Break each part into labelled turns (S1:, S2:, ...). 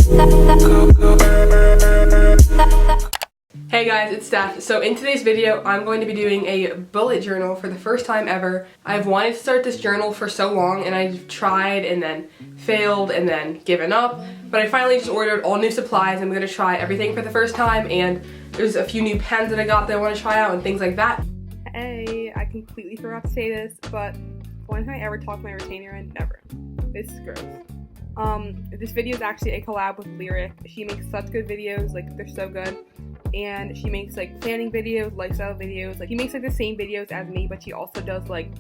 S1: Hey guys, it's Steph. So in today's video, I'm going to be doing a bullet journal for the first time ever. I've wanted to start this journal for so long, and I've tried and then failed and then given up. But I finally just ordered all new supplies. I'm going to try everything for the first time, and there's a few new pens that I got that I want to try out and things like that.
S2: Hey, I completely forgot to say this, but when can I ever talk my retainer in? Never. This is gross. This video is actually a collab with Lyric. She makes such good videos, like they're so good. And she makes like planning videos, lifestyle videos. Like she makes like the same videos as me, but she also does like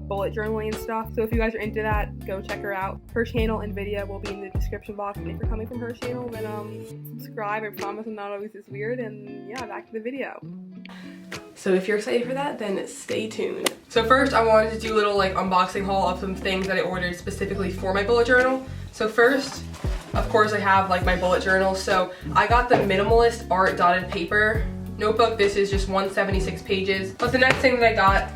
S2: bullet journaling and stuff. So if you guys are into that, go check her out. Her channel and video will be in the description box. And if you're coming from her channel, then subscribe. I promise I'm not always this weird. And yeah, back to the video.
S1: So if you're excited for that, then stay tuned. So first I wanted to do a little like unboxing haul of some things that I ordered specifically for my bullet journal. So first, of course, I have like my bullet journal. So I got the Minimalist Art Dotted Paper notebook. This is just 176 pages. But the next thing that I got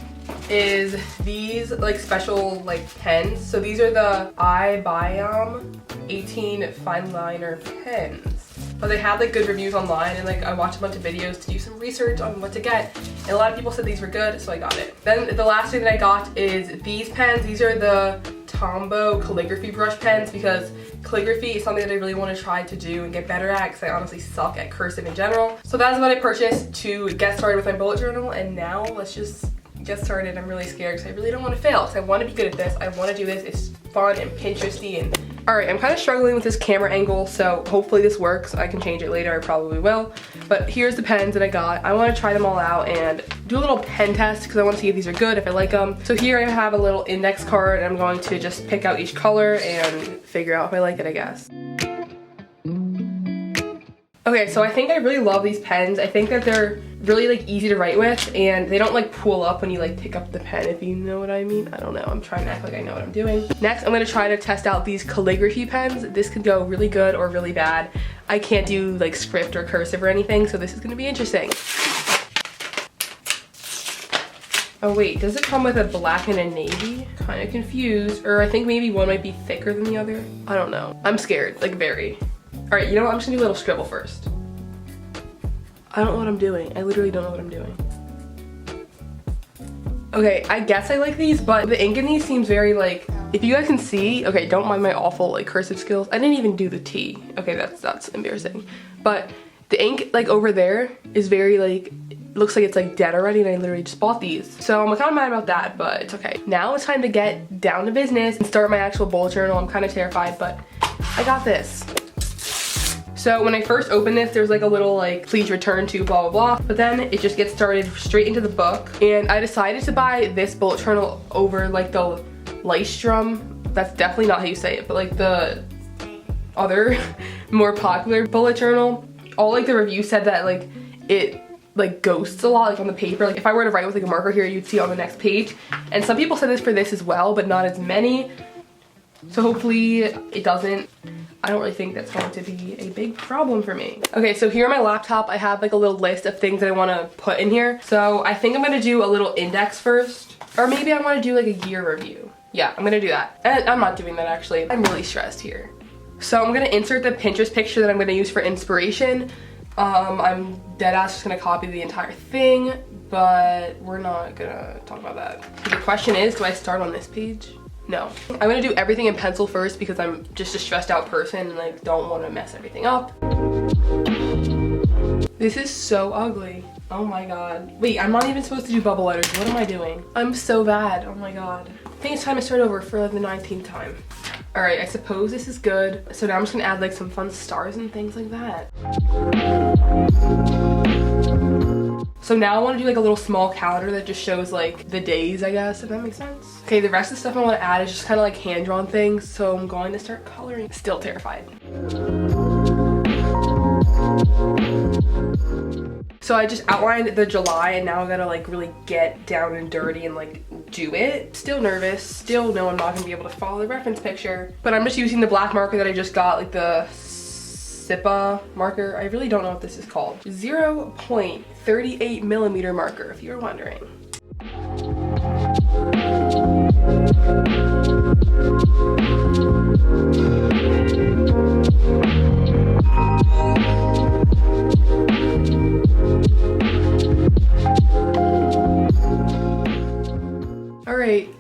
S1: is these like special like pens. So these are the iBiome 18 fine liner pens. But they have like good reviews online, and like I watched a bunch of videos to do some research on what to get, and a lot of people said these were good, so I got it. Then the last thing that I got is these pens. These are the Tombow calligraphy brush pens, because calligraphy is something that I really want to try to do and get better at, because I honestly suck at cursive in general. So that's what I purchased to get started with my bullet journal, and now let's just get started. I'm really scared because I really don't want to fail, because I want to be good at this. I want to do this. It's fun and Pinteresty. And alright, I'm kind of struggling with this camera angle, so hopefully this works. I can change it later, I probably will. But here's the pens that I got. I want to try them all out and do a little pen test, because I want to see if these are good, if I like them. So here I have a little index card, and I'm going to just pick out each color and figure out if I like it, I guess. Okay, so I think I really love these pens. I think that they're really like easy to write with, and they don't like pull up when you like pick up the pen, if you know what I mean. I don't know, I'm trying to act like I know what I'm doing. Next, I'm gonna try to test out these calligraphy pens. This could go really good or really bad. I can't do like script or cursive or anything, so this is gonna be interesting. Oh wait, does it come with a black and a navy? Kind of confused, or I think maybe one might be thicker than the other. I don't know. I'm scared, like very. All right, you know what? I'm just gonna do a little scribble first. I don't know what I'm doing. I literally don't know what I'm doing. Okay, I guess I like these, but the ink in these seems very like, if you guys can see, okay, don't mind my awful like cursive skills. I didn't even do the T. Okay, that's embarrassing. But the ink like over there is very like, looks like it's like dead already, and I literally just bought these. So I'm kind of mad about that, but it's okay. Now it's time to get down to business and start my actual bullet journal. I'm kind of terrified, but I got this. So when I first opened this, there's like a little like, please return to blah, blah, blah. But then it just gets started straight into the book. And I decided to buy this bullet journal over like the Lystrom. That's definitely not how you say it, but like the other more popular bullet journal. All like the reviews said that like it like ghosts a lot like on the paper. Like if I were to write with like a marker here, you'd see on the next page. And some people said this for this as well, but not as many. So hopefully it doesn't. I don't really think that's going to be a big problem for me. Okay, so here on my laptop, I have like a little list of things that I want to put in here. So I think I'm going to do a little index first, or maybe I want to do like a year review. Yeah, I'm going to do that. And I'm not doing that actually. I'm really stressed here. So I'm going to insert the Pinterest picture that I'm going to use for inspiration. I'm dead ass just going to copy the entire thing, but we're not going to talk about that. The question is, do I start on this page? No. I'm gonna do everything in pencil first, because I'm just a stressed out person and like don't want to mess everything up. This is so ugly. Oh my god. Wait, I'm not even supposed to do bubble letters. What am I doing? I'm so bad. Oh my god. I think it's time to start over for like the 19th time. Alright, I suppose this is good. So now I'm just gonna add like some fun stars and things like that. So now I want to do like a little small calendar that just shows like the days, I guess, if that makes sense. Okay, the rest of the stuff I want to add is just kind of like hand-drawn things, so I'm going to start coloring. Still terrified. So I just outlined the July, and now I gotta like really get down and dirty and like do it. Still nervous, still know I'm not gonna be able to follow the reference picture, but I'm just using the black marker that I just got, like the Sipa marker. I really don't know what this is called. 0.38 millimeter marker, if you're wondering.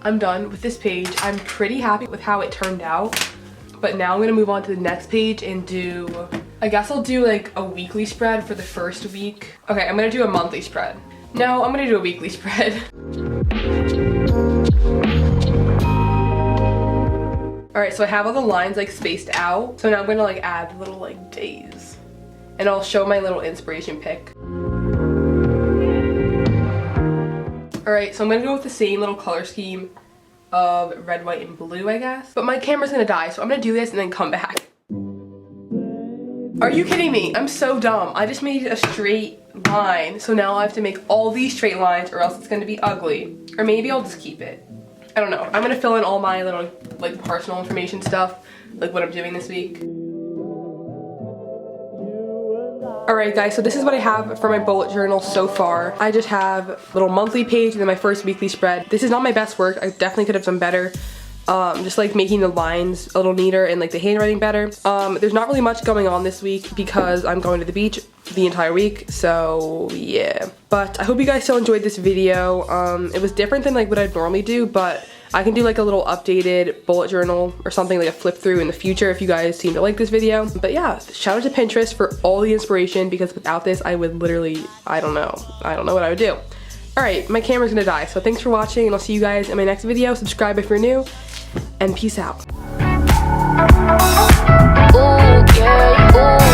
S1: I'm done with this page. I'm pretty happy with how it turned out. But now I'm gonna move on to the next page and do, I guess I'll do like a weekly spread for the first week. Okay, I'm gonna do a monthly spread. No, I'm gonna do a weekly spread. All right, so I have all the lines like spaced out. So now I'm gonna like add little like days. And I'll show my little inspiration pic. All right, so I'm gonna go with the same little color scheme of red, white, and blue, I guess. But my camera's gonna die, so I'm gonna do this and then come back. Are you kidding me? I'm so dumb. I just made a straight line, so now I have to make all these straight lines or else it's gonna be ugly. Or maybe I'll just keep it. I don't know. I'm gonna fill in all my little like personal information stuff, like what I'm doing this week. Alright guys, so this is what I have for my bullet journal so far. I just have a little monthly page and then my first weekly spread. This is not my best work. I definitely could have done better. Just like making the lines a little neater and like the handwriting better. There's not really much going on this week because I'm going to the beach the entire week, so yeah. But I hope you guys still enjoyed this video. It was different than like what I'd normally do, but I can do like a little updated bullet journal or something, like a flip through in the future if you guys seem to like this video. But yeah, shout out to Pinterest for all the inspiration, because without this I would literally, I don't know what I would do. Alright, my camera's gonna die, so thanks for watching and I'll see you guys in my next video. Subscribe if you're new, and peace out. Ooh, yeah, ooh.